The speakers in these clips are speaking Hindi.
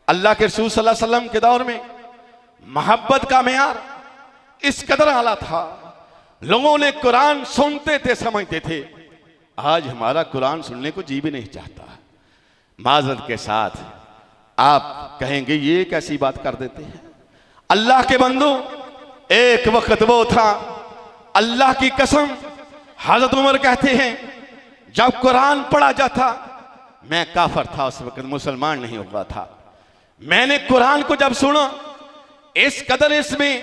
अल्लाह के रसूल सल्लल्लाहु अलैहि वसल्लम के दौर में मोहब्बत का मेयार इस कदर आला था, लोगों ने कुरान सुनते थे, समझते थे। आज हमारा कुरान सुनने को जी भी नहीं चाहता। माजरत के साथ आप कहेंगे ये कैसी बात कर देते हैं। अल्लाह के बंदो, एक वक्त वो था, अल्लाह की कसम, हजरत उमर कहते हैं जब कुरान पढ़ा जाता, मैं काफर था उस वक्त, मुसलमान नहीं हुआ था। मैंने कुरान को जब सुना, इस कदर इसमें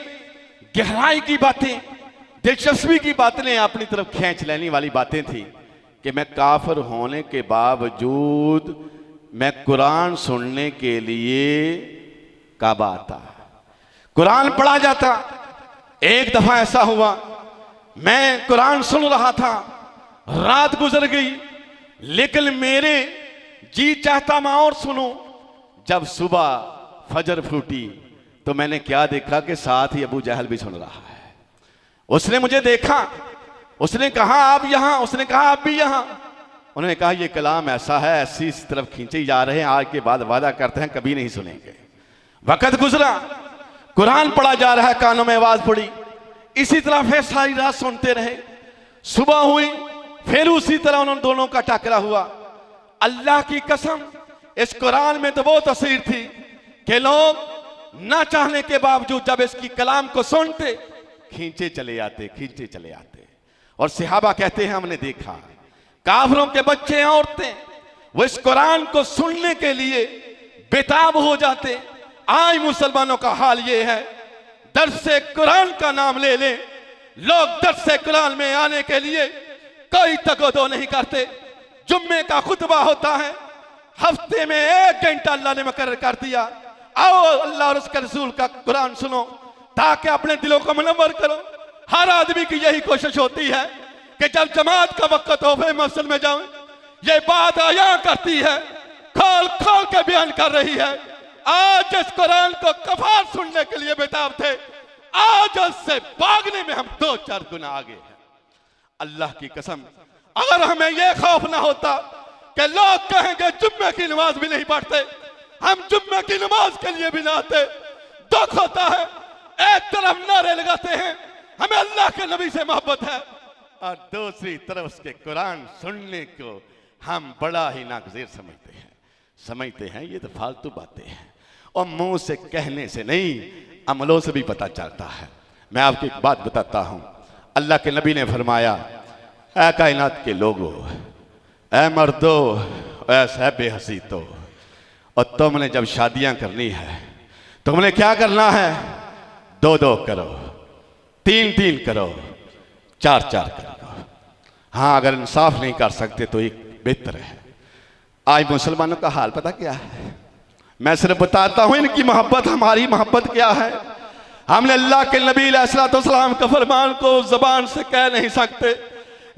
गहराई की बातें, दिलचस्पी की बातें अपनी तरफ खींच लेने वाली बातें थी कि मैं काफिर होने के बावजूद मैं कुरान सुनने के लिए काबा आता, कुरान पढ़ा जाता। एक दफा ऐसा हुआ, मैं कुरान सुन रहा था, रात गुजर गई, लेकिन मेरे जी चाहता मैं और सुनूं। जब सुबह फजर फूटी तो मैंने क्या देखा कि साथ ही अबू जहल भी सुन रहा है। उसने मुझे देखा, उसने कहा आप यहां, उसने कहा आप भी यहां। उन्होंने कहा ये कलाम ऐसा है, ऐसी इस तरफ खींचे जा रहे हैं, आज के बाद वादा करते हैं कभी नहीं सुनेंगे। वक्त गुजरा, कुरान पढ़ा जा रहा है, कानों में आवाज पड़ी, इसी तरह फिर सारी रात सुनते रहे। सुबह हुई, फिर उसी तरह उन दोनों का टकरा हुआ। अल्लाह की कसम, इस कुरान में तो वो तस्वीर थी कि लोग ना चाहने के बावजूद जब इसकी कलाम को सुनते, खींचे चले आते, खींचे चले आते। और सहाबा कहते हैं हमने देखा काफिरों के बच्चे औरतें वो इस कुरान को सुनने के लिए बेताब हो जाते। आज मुसलमानों का हाल ये है, दर्से कुरान का नाम ले ले, लोग दर्से कुरान में आने के लिए कोई तगदो नहीं करते। जुम्मे का खुतबा होता है, हफ्ते में 1 घंटा अल्लाह ने मुकर्रर कर दिया, आओ अल्लाह और उसके रसूल का कुरान सुनो ताकि अपने दिलों को मुनव्वर करो। हर आदमी की यही कोशिश होती है कि जब जमात का वक्त हो फिर मस्जिद में जाओ। ये बात आया करती है, खोल खोल के बयान कर रही है। आज इस कुरान को कफार सुनने के लिए बेताब थे, आज उससे भागने में हम 2-4 गुना आगे हैं। अल्लाह की कसम, अगर हमें यह खौफ ना होता कि लोग कहेंगे जुम्मे की नमाज भी नहीं पढ़ते, हम जुम्मे की नमाज के लिए भी ना आते। दुख होता है, एक तरफ नारे लगाते हैं हमें अल्लाह के नबी से मोहब्बत है, और दूसरी तरफ उसके कुरान सुनने को हम बड़ा ही नागजीर समझते हैं। ये तो फालतू बातें हैं और मुंह से कहने से नहीं, अमलों से भी पता चलता है। मैं आपको एक बात बताता हूं, अल्लाह के नबी ने फरमाया, ऐ कायनात के लोगों, ऐ मर्दो, ऐ साहिब हसीतो, और तुमने जब शादियां करनी है तुमने क्या करना है? 2-2 करो, 3-3 करो, 4-4 करो। हाँ, अगर इंसाफ नहीं कर सकते तो एक बेहतर है। आज मुसलमानों का हाल पता क्या है? मैं सिर्फ बताता हूं इनकी मोहब्बत, हमारी मोहब्बत क्या है। हमने अल्लाह के नबी अलैहिस्सलाम का फरमान को जबान से कह नहीं सकते,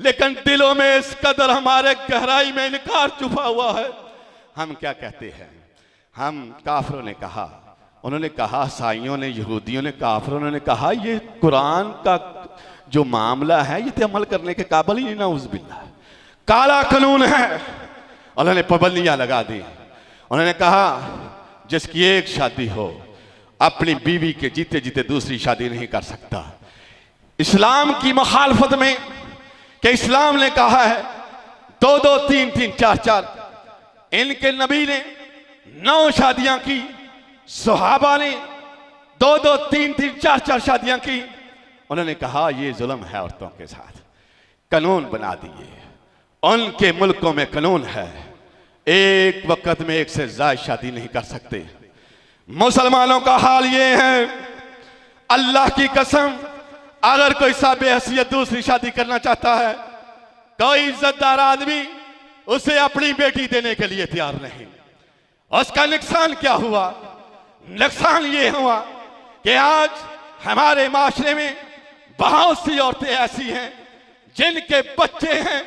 लेकिन दिलों में इस कदर हमारे गहराई में इनकार छुपा हुआ है। हम क्या कहते हैं? हम काफिरों ने कहा, उन्होंने कहा, ईसाइयों ने, यहूदियों ने, काफिरों ने कहा ये कुरान का जो मामला है ये तो अमल करने के काबिल ही नहीं, नाउज़ुबिल्लाह, काला कानून है। उन्होंने पाबंदियां लगा दी। उन्होंने कहा जिसकी एक शादी हो अपनी बीवी के जीते जीते दूसरी शादी नहीं कर सकता। इस्लाम की मुखालफत में कि इस्लाम ने कहा है 2-2, 3-3, 4-4। इनके नबी ने 9 शादियां की, सहाबा ने 2-2, 3-3, 4-4 शादियां की। उन्होंने कहा ये जुल्म है औरतों के साथ, कानून बना दिए। उनके मुल्कों में कानून है, एक वक्त में 1 से ज्यादा शादी नहीं कर सकते। मुसलमानों का हाल ये है, अल्लाह की कसम, अगर कोई साहब हैसियत दूसरी शादी करना चाहता है, कोई इज्जतदार आदमी उसे अपनी बेटी देने के लिए तैयार नहीं। उसका नुकसान क्या हुआ? नुकसान ये हुआ कि आज हमारे माशरे में बहुत सी औरतें ऐसी हैं जिनके बच्चे हैं,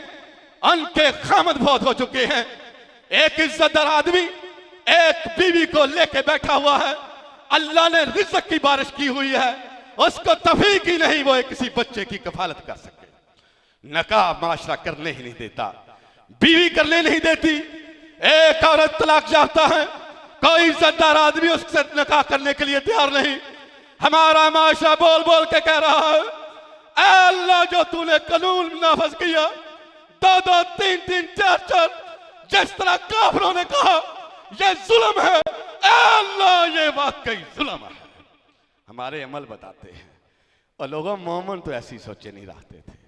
उनके खामद बहुत हो चुके हैं। एक इज्जतदार आदमी एक बीवी को लेके बैठा हुआ है, अल्लाह ने रिज़्क़ की बारिश की हुई है, उसको तफीक ही नहीं वो किसी बच्चे की कफालत कर सके। नकाह माशरा करने ही नहीं देता, बीवी करने नहीं देती। एक औरत तलाक चाहता है, कोई इज्जतदार आदमी उससे निकाह करने के लिए तैयार नहीं। हमारा माशरा बोल बोल के कह रहा है, ऐ अल्लाह जो तूने कानून नाफज किया, 2-2, 3-3, 4-4, जिस तरह काफिरों ने कहा ये जुल्म है, ऐ अल्लाह ये वाकई जुल्म है। हमारे अमल बताते हैं। और लोगों मोमिन तो ऐसी सोचे नहीं रखते थे।